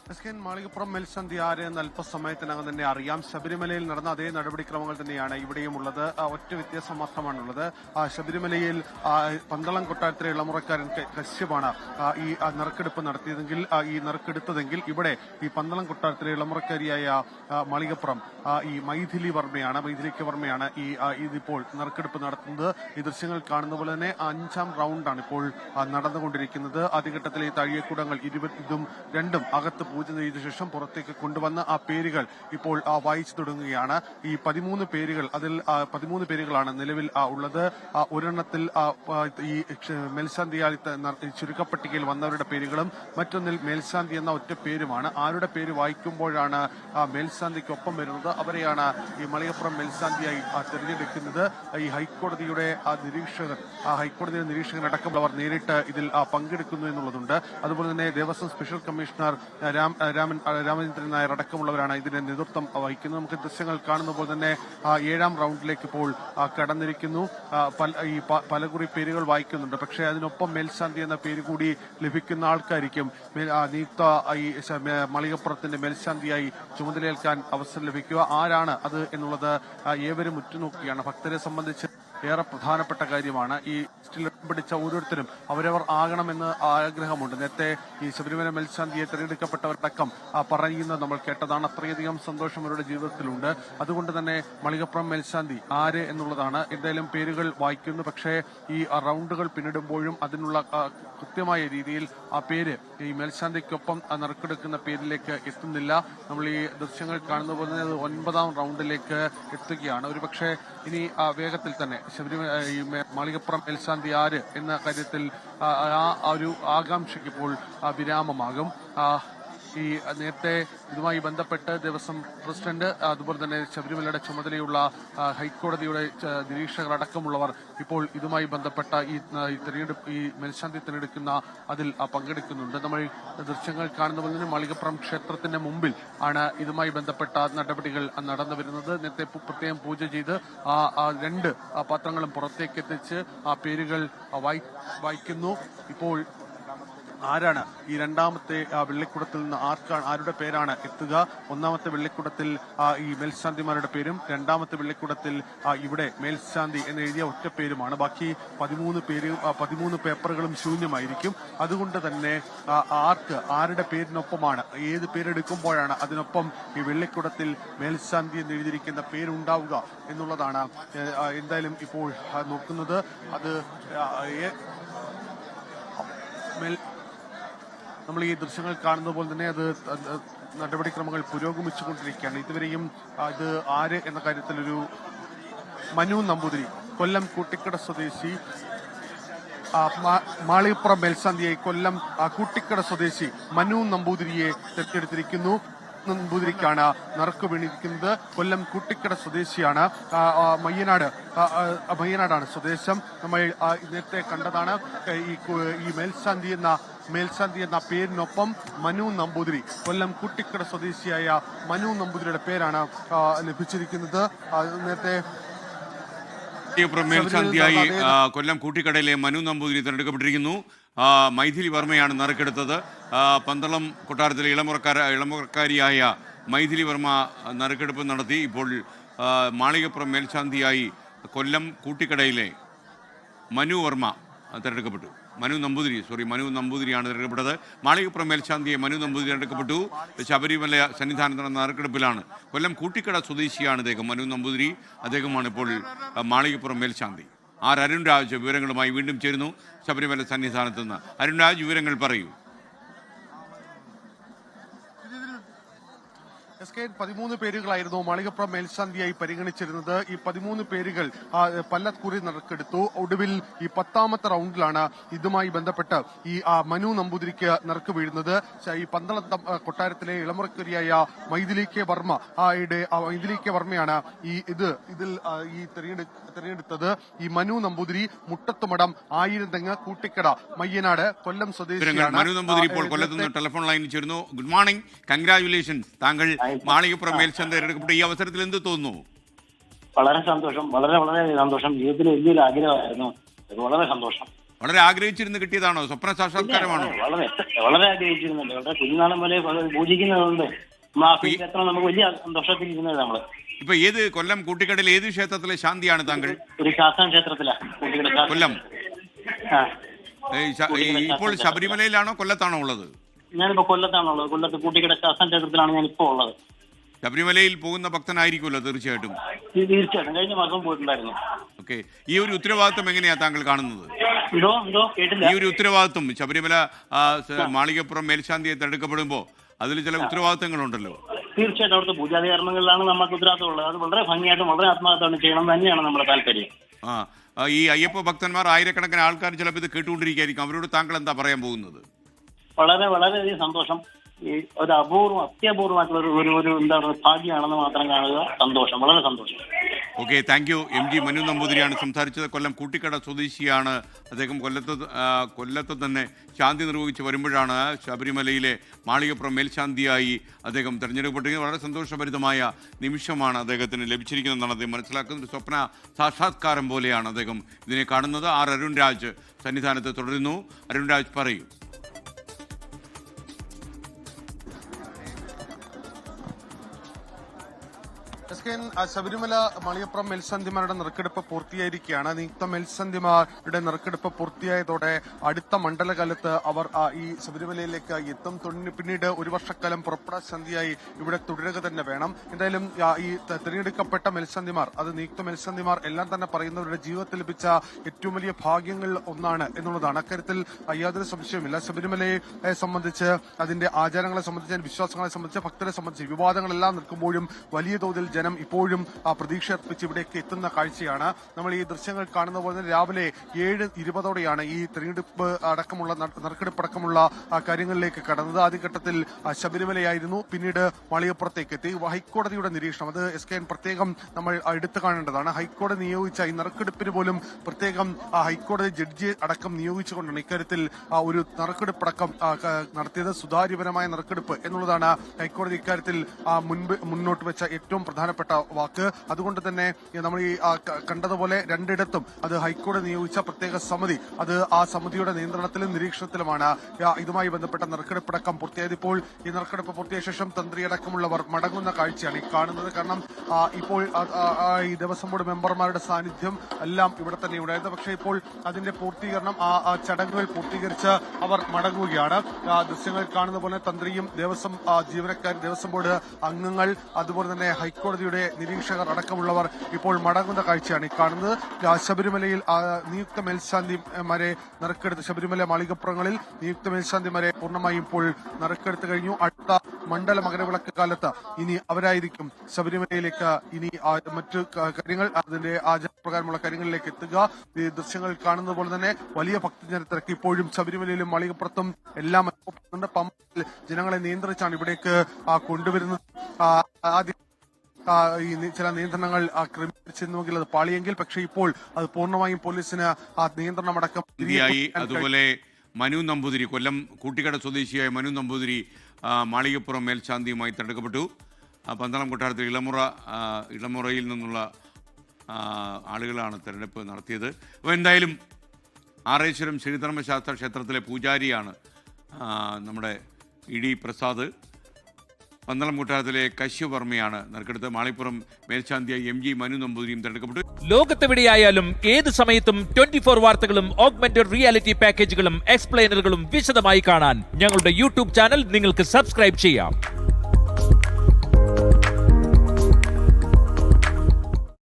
മാളികപ്പുറം മേൽശാന്തി ആര് എന്ന് അല്പസമയത്തിനകം തന്നെ അറിയാം. ശബരിമലയിൽ നടന്ന അതേ നടപടിക്രമങ്ങൾ തന്നെയാണ് ഇവിടെയും ഉള്ളത്. ഒറ്റ വ്യത്യാസം മാത്രമാണുള്ളത്. ശബരിമലയിൽ പന്തളം കൊട്ടാരത്തിലെ ഇളമുറക്കാരൻ കശ്യപാണ് ഈ നറുക്കെടുപ്പ് നടത്തിയതെങ്കിൽ ഈ നറുക്കെടുത്തതെങ്കിൽ ഇവിടെ ഈ പന്തളം കൊട്ടാരത്തിലെ ഇളമുറക്കാരിയായ മാളികപ്പുറം ഈ മൈഥിലി വർമ്മയാണ് ഇതിപ്പോൾ നറുക്കെടുപ്പ് നടത്തുന്നത്. ഈ ദൃശ്യങ്ങൾ കാണുന്ന പോലെ തന്നെ 5ാം റൗണ്ടാണ് ഇപ്പോൾ നടന്നുകൊണ്ടിരിക്കുന്നത്. ആദ്യഘട്ടത്തിലെ ഈ താഴികക്കുടങ്ങൾ ഇതും രണ്ടും അകത്ത് പൂജ ചെയ്ത ശേഷം പുറത്തേക്ക് കൊണ്ടുവന്ന് ആ പേരുകൾ ഇപ്പോൾ വായിച്ചു തുടങ്ങുകയാണ്. ഈ 13 പേരുകൾ, അതിൽ 13 പേരുകളാണ് നിലവിൽ ഉള്ളത്. ഒരെണ്ണത്തിൽ ഈ മേൽശാന്തിയായി ചുരുക്കപ്പട്ടികയിൽ വന്നവരുടെ പേരുകളും മറ്റൊന്നിൽ മേൽശാന്തി എന്ന ഒറ്റ പേരുമാണ്. ആരുടെ പേര് വായിക്കുമ്പോഴാണ് മേൽശാന്തിക്കൊപ്പം വരുന്നത് അവരെയാണ് ഈ മാളികപ്പുറം മേൽശാന്തിയായി തിരഞ്ഞെടുക്കുന്നത്. ഈ ഹൈക്കോടതിയുടെ നിരീക്ഷകൻ അടക്കമുള്ളവർ നേരിട്ട് ഇതിൽ പങ്കെടുക്കുന്നു എന്നുള്ളതുണ്ട്. അതുപോലെ തന്നെ ദേവസ്വം സ്പെഷ്യൽ കമ്മീഷണർ രാമചന്ദ്രൻ നായർ അടക്കമുള്ളവരാണ് ഇതിന്റെ നേതൃത്വം വഹിക്കുന്നത്. നമുക്ക് ദൃശ്യങ്ങൾ കാണുന്ന പോലെ തന്നെ 7ാം റൗണ്ടിലേക്ക് ഇപ്പോൾ കടന്നിരിക്കുന്നു. ഈ പലകുറി പേരുകൾ വായിക്കുന്നുണ്ട്. പക്ഷേ അതിനൊപ്പം മേൽശാന്തി എന്ന പേര് കൂടി ലഭിക്കുന്ന ആൾക്കായിരിക്കും നിയുക്ത ഈ മാളികപ്പുറത്തിന്റെ മേൽശാന്തിയായി ചുമതലയേൽക്കാൻ അവസരം ലഭിക്കുക. ആരാണ് അത് എന്നുള്ളത് ഏവരും ഉറ്റുനോക്കുകയാണ്. ഭക്തരെ സംബന്ധിച്ച് ഏറെ പ്രധാനപ്പെട്ട കാര്യമാണ്. ഈ ലിസ്റ്റിൽ പിടിച്ച ഓരോരുത്തരും അവരവർ ആകണമെന്ന് ആഗ്രഹമുണ്ട്. നേരത്തെ ഈ ശബരിമല മേൽശാന്തിയെ തിരഞ്ഞെടുക്കപ്പെട്ടവരടക്കം പറയുന്നത് നമ്മൾ കേട്ടതാണ്. അത്രയധികം സന്തോഷം അവരുടെ ജീവിതത്തിലുണ്ട്. അതുകൊണ്ട് തന്നെ മാളികപ്പുറം മേൽശാന്തി ആര് എന്നുള്ളതാണ്. എന്തായാലും പേരുകൾ വായിക്കുന്നു. പക്ഷേ ഈ റൗണ്ടുകൾ പിന്നിടുമ്പോഴും അതിനുള്ള കൃത്യമായ രീതിയിൽ ആ പേര് ഈ മേൽശാന്തിക്കൊപ്പം നറുക്കെടുക്കുന്ന പേരിലേക്ക് എത്തുന്നില്ല. നമ്മൾ ഈ ദൃശ്യങ്ങൾ കാണുന്ന പോലെ തന്നെ 9ാം റൗണ്ടിലേക്ക് എത്തുകയാണ്. ഒരുപക്ഷെ ഇനി വേഗത്തിൽ തന്നെ ഈ മാളികപ്പുറം മേൽശാന്തി ആര് എന്ന കാര്യത്തിൽ ആ ഒരു ആകാംക്ഷയ്ക്ക് ഇപ്പോൾ വിരാമമാകും. ഈ നേരത്തെ ഇതുമായി ബന്ധപ്പെട്ട് ദേവസ്വം പ്രസിഡന്റ്, അതുപോലെ തന്നെ ശബരിമലയുടെ ചുമതലയുള്ള ഹൈക്കോടതിയുടെ നിരീക്ഷകർ അടക്കമുള്ളവർ ഇപ്പോൾ ഇതുമായി ബന്ധപ്പെട്ട ഈ മേൽശാന്തി തിരഞ്ഞെടുക്കുന്ന അതിൽ പങ്കെടുക്കുന്നുണ്ട്. നമ്മൾ ദൃശ്യങ്ങൾ കാണുന്ന പോലെ തന്നെ മാളികപ്പുറം ക്ഷേത്രത്തിന്റെ മുമ്പിൽ ആണ് ഇതുമായി ബന്ധപ്പെട്ട നടപടികൾ നടന്നു വരുന്നത്. നേരത്തെ പ്രത്യേകം പൂജ ചെയ്ത് ആ 2 പാത്രങ്ങളും പുറത്തേക്ക് എത്തിച്ച് ആ പേരുകൾ വായിക്കുന്നു. ഇപ്പോൾ ആരാണ് ഈ 2ാമത്തെ വെള്ളിക്കുടത്തിൽ നിന്ന് ആരുടെ പേരാണ് എത്തുക? 1ാമത്തെ വെള്ളിക്കുടത്തിൽ ഈ മേൽശാന്തിമാരുടെ പേരും 2ാമത്തെ വെള്ളിക്കുടത്തിൽ ഇവിടെ മേൽശാന്തി എന്ന് എഴുതിയ ഒറ്റ പേരുമാണ്. ബാക്കി 13 പേപ്പറുകളും ശൂന്യമായിരിക്കും. അതുകൊണ്ട് തന്നെ ആരുടെ പേരിനൊപ്പമാണ്, ഏത് പേരെടുക്കുമ്പോഴാണ് അതിനൊപ്പം ഈ വെള്ളിക്കുടത്തിൽ മേൽശാന്തി എന്ന് എഴുതിയിരിക്കുന്ന പേരുണ്ടാവുക എന്നുള്ളതാണ് എന്തായാലും ഇപ്പോൾ നോക്കുന്നത്. അത് നമ്മൾ ഈ ദൃശ്യങ്ങൾ കാണുന്ന പോലെ തന്നെ അത് നടപടിക്രമങ്ങൾ പുരോഗമിച്ചുകൊണ്ടിരിക്കുകയാണ്. ഇതുവരെയും ഇത് ആര് എന്ന കാര്യത്തിൽ ഒരു മനു നമ്പൂതിരി, കൊല്ലം കൂട്ടിക്കട സ്വദേശി, മാളികപ്പുറം മേൽശാന്തിയായി കൊല്ലം കൂട്ടിക്കട സ്വദേശി മനു നമ്പൂതിരിയെ തെരഞ്ഞെടുത്തിരിക്കുന്നു. നമ്പൂതിരിക്കാണ് നറുക്ക് വീണിരിക്കുന്നത്. കൊല്ലം കൂട്ടിക്കട സ്വദേശിയാണ്. മയ്യനാടാണ് സ്വദേശം. നമ്മൾ നേരത്തെ കണ്ടതാണ് ഈ മേൽശാന്തി എന്ന പേരിനൊപ്പം മനു നമ്പൂതിരി, കൊല്ലം കൂട്ടിക്കട സ്വദേശിയായ മനു നമ്പൂതിരിയുടെ പേരാണ് ലഭിച്ചിരിക്കുന്നത്. നേരത്തെ മേൽശാന്തിയായി കൊല്ലം കൂട്ടിക്കടയിലെ മനു നമ്പൂതിരി തിരഞ്ഞെടുക്കപ്പെട്ടിരിക്കുന്നു. മൈഥിലി വർമ്മയാണ് നറുക്കെടുത്തത്. പന്തളം കൊട്ടാരത്തിലെ ഇളമുറക്കാരിയായ മൈഥിലി വർമ്മ നറുക്കെടുപ്പ് നടത്തി. ഇപ്പോൾ മാളികപ്പുറം മേൽശാന്തിയായി കൊല്ലം കൂട്ടിക്കടയിലെ മനു നമ്പൂതിരിയാണ് തിരഞ്ഞെടുക്കപ്പെട്ടത്. മാളികപ്പുറം മേൽശാന്തിയെ മനു നമ്പൂതിരി തിരഞ്ഞെടുക്കപ്പെട്ടു. ശബരിമല സന്നിധാനത്ത് നടന്ന നറുക്കെടുപ്പിലാണ്. കൊല്ലം കൂട്ടിക്കട സ്വദേശിയാണ് അദ്ദേഹം, മനു നമ്പൂതിരി. അദ്ദേഹമാണ് ഇപ്പോൾ മാളികപ്പുറം മേൽശാന്തി. അരുൺ രാജ് വിവരങ്ങളുമായി വീണ്ടും ചേരുന്നു ശബരിമല സന്നിധാനത്ത് നിന്ന്. അരുൺ രാജ്, വിവരങ്ങൾ പറയൂ. 13 പേരുകളായിരുന്നു മാളികപ്പുറം മേൽശാന്തിയായി പരിഗണിച്ചിരുന്നത്. ഈ 13 പേരുകൾ പല കുറി നറുക്കെടുത്തു. ഒടുവിൽ ഈ 10ാമത്തെ റൗണ്ടിലാണ് ഇതുമായി ബന്ധപ്പെട്ട് ഈ മനു നമ്പൂതിരിക്ക് നറുക്ക് വീഴുന്നത്. ഈ പന്തളം കൊട്ടാരത്തിലെ ഇളമുറക്കരിയായ മൈഥിലി കെ വർമ്മയാണ് ഇതിൽ തിരഞ്ഞെടുത്തത്. ഈ മനു നമ്പൂതിരി മുട്ടത്തുമടം, ആയിരംതെങ്ങ്, കൂട്ടിക്കട, മയ്യനാട്, കൊല്ലം സ്വദേശിയാണ്. മനു നമ്പൂതിരി ഇപ്പോൾ കൊല്ലത്ത് നിന്ന് ടെലിഫോൺ ലൈനിൽ ചേരുന്നു. Good morning, congratulations. താങ്കൾ മാളികപ്പുറം മേൽശാന്തി തിരഞ്ഞെടുക്കപ്പെട്ട ഈ അവസരത്തിൽ എന്ത് തോന്നുന്നു? വളരെ സന്തോഷം, വളരെ വളരെ സന്തോഷം. ജീവിതത്തിൽ വലിയൊരു ആഗ്രഹമായിരുന്നു. വളരെ സന്തോഷം. വളരെ ആഗ്രഹിച്ചിരുന്ന് കിട്ടിയതാണോ? സ്വപ്ന സാക്ഷാത്കാരമാണോ? വളരെ ആഗ്രഹിച്ചിരുന്നുണ്ട്. വളരെ കുഞ്ഞുനാളം പോലെ പൂജിക്കുന്നതുകൊണ്ട് ക്ഷേത്രം നമുക്ക് വലിയ സന്തോഷത്തിലിരുന്നത് നമ്മള്. ഇപ്പൊ ഏത് കൊല്ലം കൂട്ടിക്കടയിൽ ഏത് ക്ഷേത്രത്തിലെ ശാന്തിയാണ് താങ്കൾ? ഒരു ശാസ്താൻ ക്ഷേത്രത്തിലാണ്. കൊല്ലം. ഇപ്പോൾ ശബരിമലയിലാണോ കൊല്ലത്താണോ ഉള്ളത്? ഞാനിപ്പോ കൊല്ലത്താണുള്ളത്. കൊല്ലത്ത് കൂട്ടിക്കട ശാസ്താൻ ക്ഷേത്രത്തിലാണ് ഞാനിപ്പോ ഉള്ളത്. ശബരിമലയിൽ പോകുന്ന ഭക്തനായിരിക്കുമല്ലോ തീർച്ചയായിട്ടും. തീർച്ചയായിട്ടും കഴിഞ്ഞ മാസം പോയിട്ടുണ്ടായിരുന്നു. ഓക്കെ, ഈ ഒരു ഉത്തരവാദിത്വം എങ്ങനെയാ താങ്കൾ കാണുന്നത്? എന്തോ കേട്ടില്ല. ഈ ഒരു ഉത്തരവാദിത്വം ശബരിമല മാളികപ്പുറം മേൽശാന്തിയെ തെരഞ്ഞെടുക്കപ്പെടുമ്പോ അതിൽ ചില ഉത്തരവാദിത്തങ്ങളുണ്ടല്ലോ. തീർച്ചയായിട്ടും അവിടുത്തെ പൂജാതി കർമ്മങ്ങളിലാണ് നമുക്ക് ഉത്തരവാദിത്തം ഉള്ളത്. അത് വളരെ ഭംഗിയായിട്ടും വളരെ ആത്മാർത്ഥമായിട്ട് ചെയ്യണം തന്നെയാണ് നമ്മുടെ താല്പര്യം. ഈ അയ്യപ്പ ഭക്തന്മാർ ആയിരക്കണക്കിന് ആൾക്കാർ ചിലപ്പോൾ ഇത് കേട്ടുകൊണ്ടിരിക്കുകയായിരിക്കും. അവരോട് താങ്കൾ എന്താ പറയാൻ പോകുന്നത്? വളരെയധികം സന്തോഷം. ഈ ഒരു അത്യപൂർവമായിട്ടുള്ള ഒരു എന്താണ് ഭാഗ്യമാണെന്ന് മാത്രം കാണുക. സന്തോഷം, വളരെ സന്തോഷം. Okay, thank you. MG Manu നമ്പൂതിരിയാണ് സംസാരിച്ചത്. കൊല്ലം കൂട്ടിക്കട സ്വദേശിയാണ് അദ്ദേഹം. കൊല്ലത്ത് തന്നെ ശാന്തി നിർവഹിച്ച് വരുമ്പോഴാണ് ശബരിമലയിലെ മാളികപ്പുറം മേൽശാന്തിയായി അദ്ദേഹം തെരഞ്ഞെടുക്കപ്പെട്ടത്. വളരെ സന്തോഷഭരിതമായ നിമിഷമാണ് അദ്ദേഹത്തിന് ലഭിച്ചിരിക്കുന്നതെന്നാണ് അദ്ദേഹം മനസ്സിലാക്കുന്നത്. സ്വപ്ന സാക്ഷാത്കാരം പോലെയാണ് അദ്ദേഹം ഇതിനെ കാണുന്നത്. അരുൺരാജ് സന്നിധാനത്ത് തുടരുന്നു. അരുൺരാജ് പറയൂ. ശബരിമല മാളികപ്പുറം മേൽശാന്തിമാരുടെ നറുക്കെടുപ്പ് പൂർത്തിയായിരിക്കുകയാണ്. നിയുക്ത മേൽശാന്തിമാരുടെ നറുക്കെടുപ്പ് പൂർത്തിയായതോടെ അടുത്ത മണ്ഡലകാലത്ത് അവർ ഈ ശബരിമലയിലേക്ക് എത്തും. പിന്നീട് ഒരു വർഷക്കാലം പുറപ്പെടാൻ ശാന്തിയായി ഇവിടെ തുടരുക തന്നെ വേണം. എന്തായാലും ഈ തിരഞ്ഞെടുക്കപ്പെട്ട മേൽശാന്തിമാർ, അത് നിയുക്ത മേൽശാന്തിമാർ എല്ലാം തന്നെ പറയുന്നവരുടെ ജീവിതത്തിൽ ലഭിച്ച ഏറ്റവും വലിയ ഭാഗ്യങ്ങൾ ഒന്നാണ് എന്നുള്ളതാണ്. അക്കാര്യത്തിൽ യാതൊരു സംശയവുമില്ല. ശബരിമലയെ സംബന്ധിച്ച്, അതിന്റെ ആചാരങ്ങളെ സംബന്ധിച്ച്, വിശ്വാസങ്ങളെ സംബന്ധിച്ച്, ഭക്തരെ സംബന്ധിച്ച് വിവാദങ്ങളെല്ലാം നിൽക്കുമ്പോഴും വലിയ തോതിൽ ജനം ഇപ്പോഴും പ്രതീക്ഷ അർപ്പിച്ച് ഇവിടേക്ക് എത്തുന്ന കാഴ്ചയാണ് നമ്മൾ ഈ ദൃശ്യങ്ങൾ കാണുന്ന പോലെ തന്നെ. രാവിലെ 7:20 ഈ തെരഞ്ഞെടുപ്പ് അടക്കമുള്ള നറുക്കെടുപ്പ് അടക്കമുള്ള കാര്യങ്ങളിലേക്ക് കടന്നത്. ആദ്യഘട്ടത്തിൽ ശബരിമലയായിരുന്നു, പിന്നീട് മാളികപ്പുറത്തേക്ക് എത്തി. ഹൈക്കോടതിയുടെ നിരീക്ഷണം, അത് SKN പ്രത്യേകം നമ്മൾ എടുത്തു കാണേണ്ടതാണ്. ഹൈക്കോടതി നിയോഗിച്ച ഈ നറുക്കെടുപ്പിന് പോലും പ്രത്യേകം ഹൈക്കോടതി ജഡ്ജി അടക്കം നിയോഗിച്ചുകൊണ്ടാണ് ഇക്കാര്യത്തിൽ ഒരു നറുക്കെടുപ്പടക്കം നടത്തിയത്. സുതാര്യപരമായ നറുക്കെടുപ്പ് എന്നുള്ളതാണ് ഹൈക്കോടതി ഇക്കാര്യത്തിൽ മുന്നോട്ട് വെച്ച ഏറ്റവും പ്രധാനപ്പെട്ട വാക്ക്. അതുകൊണ്ട് തന്നെ നമ്മൾ ഈ കണ്ടതുപോലെ രണ്ടിടത്തും അത് ഹൈക്കോടതി നിയോഗിച്ച പ്രത്യേക സമിതി, അത് ആ സമിതിയുടെ നിയന്ത്രണത്തിലും നിരീക്ഷണത്തിലുമാണ് ഇതുമായി ബന്ധപ്പെട്ട നറുക്കെടുപ്പടക്കം പൂർത്തിയായത്. ഇപ്പോൾ ഈ നറുക്കെടുപ്പ് പൂർത്തിയായ ശേഷം തന്ത്രിയടക്കമുള്ളവർ മടങ്ങുന്ന കാഴ്ചയാണ് ഈ കാണുന്നത്. കാരണം ഇപ്പോൾ ഈ ദേവസ്വം ബോർഡ് മെമ്പർമാരുടെ സാന്നിധ്യം എല്ലാം ഇവിടെ തന്നെ ഉണ്ടായിരുന്നു. പക്ഷേ ഇപ്പോൾ അതിന്റെ പൂർത്തീകരണം, ആ ചടങ്ങുകൾ പൂർത്തീകരിച്ച് അവർ മടങ്ങുകയാണ്. ദൃശ്യങ്ങൾ കാണുന്ന പോലെ തന്ത്രിയും ദേവസ്വം ജീവനക്കാർ, ദേവസ്വം ബോർഡ് അംഗങ്ങൾ, അതുപോലെ തന്നെ ഹൈക്കോടതിയുടെ നിരീക്ഷകർ അടക്കമുള്ളവർ ഇപ്പോൾ മടങ്ങുന്ന കാഴ്ചയാണ് ഈ കാണുന്നത്. ശബരിമലയിൽ നിയുക്ത മേൽശാന്തിമാരെ നറുക്കെടുത്ത്, ശബരിമല മാളികപ്പുറങ്ങളിൽ നിയുക്ത മേൽശാന്തിമാരെ പൂർണ്ണമായും ഇപ്പോൾ നറുക്കെടുത്ത് കഴിഞ്ഞു. അടുത്ത മണ്ഡല മകരവിളക്ക് കാലത്ത് ഇനി അവരായിരിക്കും ശബരിമലയിലേക്ക് ഇനി മറ്റു കാര്യങ്ങൾ, അതിന്റെ ആചാരപ്രകാരമുള്ള കാര്യങ്ങളിലേക്ക് എത്തുക. ഈ ദൃശ്യങ്ങൾ കാണുന്നത് പോലെ തന്നെ വലിയ ഭക്തജനത്തിരക്ക് ഇപ്പോഴും ശബരിമലയിലും മാളികപ്പുറത്തും എല്ലാം അനുഭവപ്പെടുന്നുണ്ട്. പമ്പയിൽ ജനങ്ങളെ നിയന്ത്രിച്ചാണ് ഇവിടേക്ക് കൊണ്ടുവരുന്നത്. ആദ്യം ഈ ചില നിയന്ത്രണങ്ങൾ ക്രമീകരിച്ചിരുന്നുവെങ്കിൽ അത് പാളിയെങ്കിൽ, പക്ഷേ ഇപ്പോൾ അത് പൂർണ്ണമായും പോലീസിന് ആ നിയന്ത്രണമടക്കം. അതുപോലെ മനു നമ്പൂതിരി, കൊല്ലം കൂട്ടിക്കട സ്വദേശിയായ മനു നമ്പൂതിരി മാളികപ്പുറം മേൽശാന്തിയുമായി തെരഞ്ഞെടുക്കപ്പെട്ടു. പന്തളം കൊട്ടാരത്തിൽ ഇളമുറയിൽ നിന്നുള്ള ആളുകളാണ് തെരഞ്ഞെടുപ്പ് നടത്തിയത്. അപ്പോൾ എന്തായാലും ആറേശ്വരം ശ്രീധർമ്മശാസ്ത്ര ക്ഷേത്രത്തിലെ പൂജാരിയാണ് നമ്മുടെ ED പ്രസാദ്. പന്തളം കൊട്ടാരത്തിലെ കശ്യവർമ്മയാണ് നറുക്കെടുത്ത്. മാളികപ്പുറം മേൽശാന്തിയായി MG മനു നമ്പൂതിരിയും തെരഞ്ഞെടുക്കപ്പെട്ടു. ലോകത്തെവിടെയായാലും ഏത് സമയത്തും 24 വാർത്തകളും ഓഗ്മെന്റഡ് റിയാലിറ്റി പാക്കേജുകളും എക്സ്പ്ലെയിനറുകളും വിശദമായി കാണാൻ ഞങ്ങളുടെ YouTube ചാനൽ നിങ്ങൾക്ക് സബ്സ്ക്രൈബ് ചെയ്യാം.